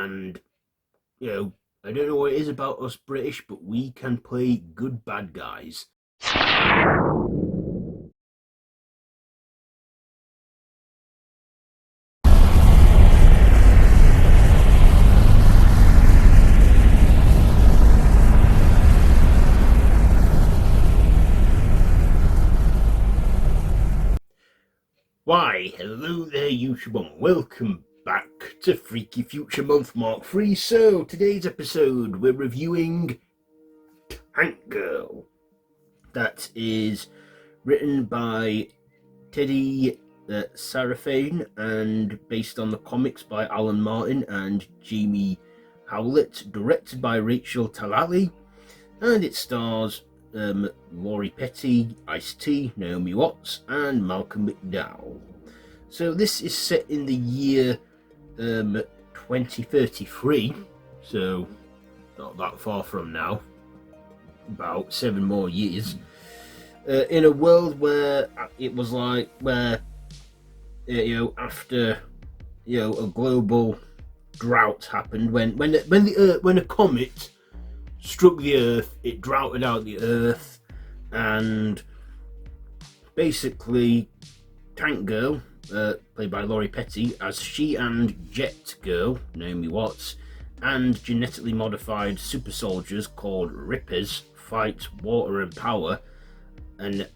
and I don't know what it is about us British, but we can play good bad guys. Why, hello there YouTube and welcome back to Freaky Future Month Mark 3. So, today's episode we're reviewing Tank Girl. That is written by Teddy Sarafane and based on the comics by Alan Martin and Jamie Howlett, directed by Rachel Talalay, and it stars Laurie Petty, Ice-T, Naomi Watts, and Malcolm McDowell. So this is set in the year 2033, so not that far from now, about 7 more years, in a world where it was like after a global drought happened when a comet struck the Earth, it droughted out the Earth, and basically Tank Girl, played by Laurie Petty, as she and Jet Girl, Naomi Watts, and genetically modified super soldiers called Rippers fight water and power, an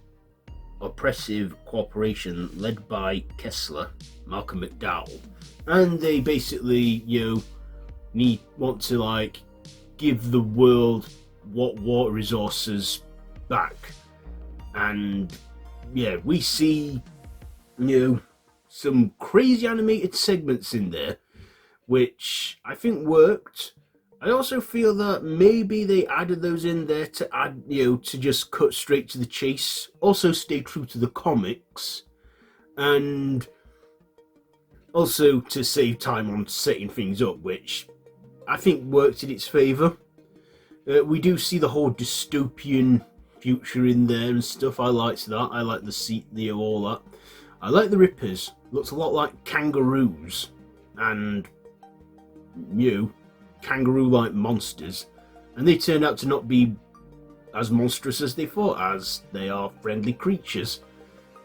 oppressive corporation led by Kessler, Malcolm McDowell, and they basically want to give the world water resources back. And we see some crazy animated segments in there which I think worked. I also feel that maybe they added those in there to add to just cut straight to the chase, also stay true to the comics, and also to save time on setting things up, which I think worked in its favour. We do see the whole dystopian future in there and stuff. I liked that. I like the all that. I like the Rippers. Looks a lot like kangaroos and kangaroo-like monsters, and they turned out to not be as monstrous as they thought, as they are friendly creatures,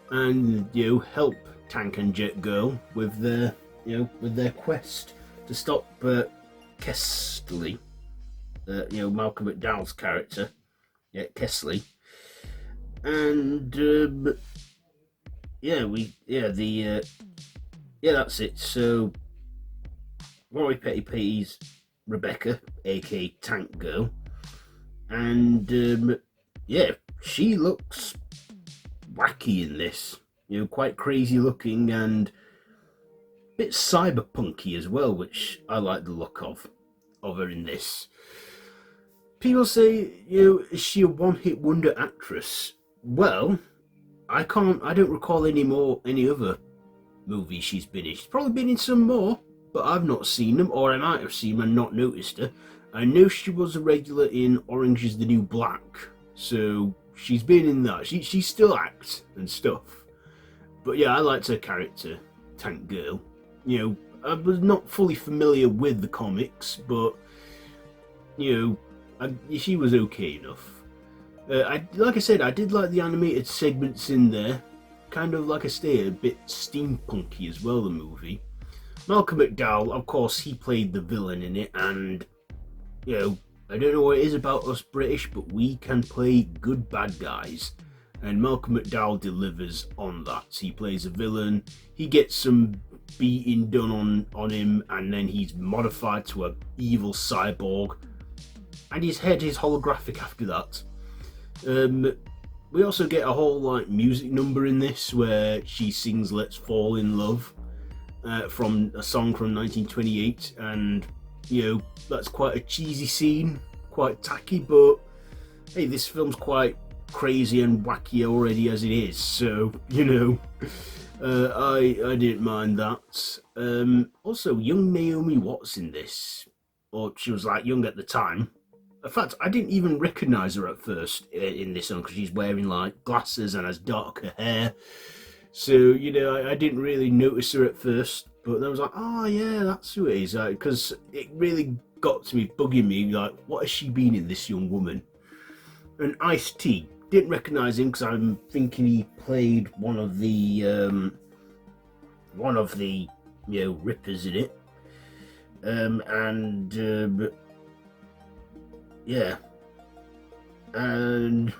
and help Tank and Jet Girl with their quest to stop Kessler, Malcolm McDowell's character, Kessler, and that's it. So Laurie Petty plays Rebecca, aka Tank Girl, and she looks wacky in this, quite crazy looking and a bit cyberpunky as well, which I like the look of her in this. People say, is she a one-hit wonder actress? Well, I don't recall any other movies she's been in. She's probably been in some more, but I've not seen them, or I might have seen them and not noticed her. I know she was a regular in Orange is the New Black, so she's been in that. She still acts and stuff. But yeah, I liked her character, Tank Girl. I was not fully familiar with the comics, but she was okay enough. Like I said, I did like the animated segments in there. Kind of, like I say, a bit steampunky as well, the movie. Malcolm McDowell, of course, he played the villain in it, and I don't know what it is about us British, but we can play good bad guys, and Malcolm McDowell delivers on that. He plays a villain, he gets some beating done on him, and then he's modified to an evil cyborg, and his head is holographic after that. We also get a whole music number in this where she sings "Let's Fall in Love" from a song from 1928, and that's quite a cheesy scene, quite tacky, but hey, this film's quite crazy and wacky already as it is, so I didn't mind that. Also, young Naomi Watts in this, or she was young at the time. In fact, I didn't even recognise her at first in this one, because she's wearing glasses and has darker hair. So, I didn't really notice her at first. But then I was like, oh yeah, that's who it is. Because it really got to me, bugging me, like, what has she been in, this young woman? And Ice-T, didn't recognise him because I'm thinking he played one of the rippers in it. Yeah. And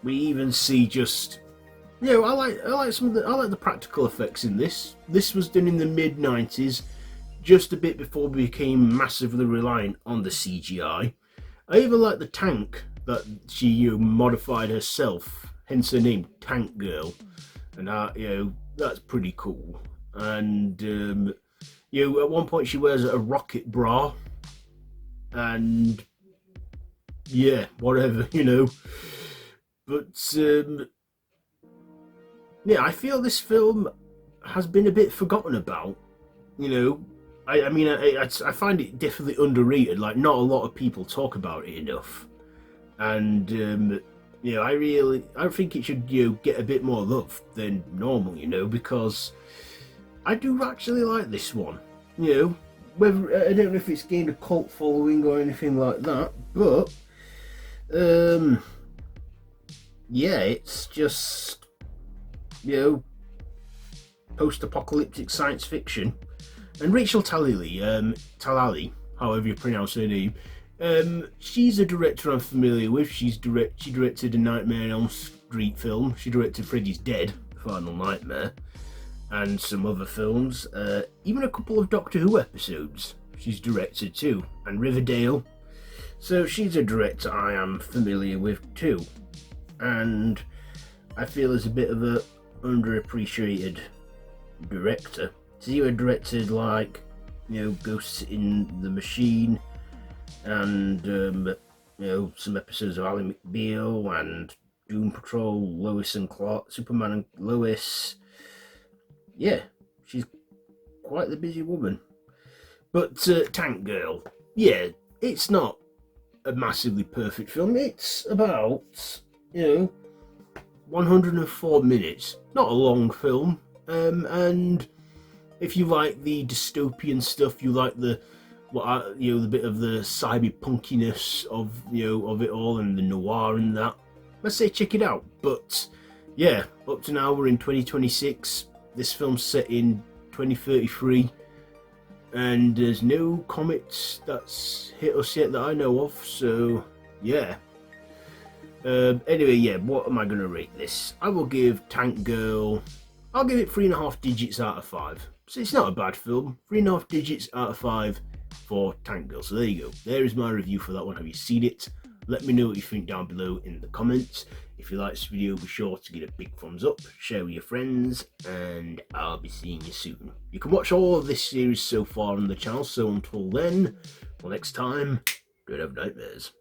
we even see just, I like the practical effects in this. This was done in the mid-90s, just a bit before we became massively reliant on the CGI. I even like the tank that she modified herself, hence her name, Tank Girl, and that's pretty cool. And at one point she wears a rocket bra, and yeah, whatever, But I feel this film has been a bit forgotten about. I find it definitely underrated. Like, not a lot of people talk about it enough, and I think it should get a bit more love than normal. Because I do actually like this one. Whether I don't know if it's gained a cult following or anything like that, but it's just post-apocalyptic science fiction. And Rachel Talalay, however you pronounce her name, she's a director I'm familiar with. She directed a Nightmare on Elm Street film. She directed Freddy's Dead, Final Nightmare, and some other films. Even a couple of Doctor Who episodes she's directed too, and Riverdale. So she's a director I am familiar with too. And I feel as a bit of a underappreciated director. See, you directed like Ghosts in the Machine, and some episodes of Ally McBeal and Doom Patrol, Lois and Clark, Superman and Lois. Yeah, she's quite the busy woman. But Tank Girl, it's not a massively perfect film. It's about 104 minutes, not a long film, and if you like the dystopian stuff, you like the bit of the cyberpunkiness of it all, and the noir and that, let's say check it out. But up to now we're in 2026. This film's set in 2033, and there's no comets that's hit us yet that I know of. So anyway, what am I going to rate this? I will give Tank Girl, I'll give it 3.5 digits out of 5. So it's not a bad film. 3.5 digits out of 5 for Tank Girl. So there you go. There is my review for that one. Have you seen it? Let me know what you think down below in the comments. If you like this video, be sure to give a big thumbs up, share with your friends, and I'll be seeing you soon. You can watch all of this series so far on the channel. So until then, till next time, don't have nightmares.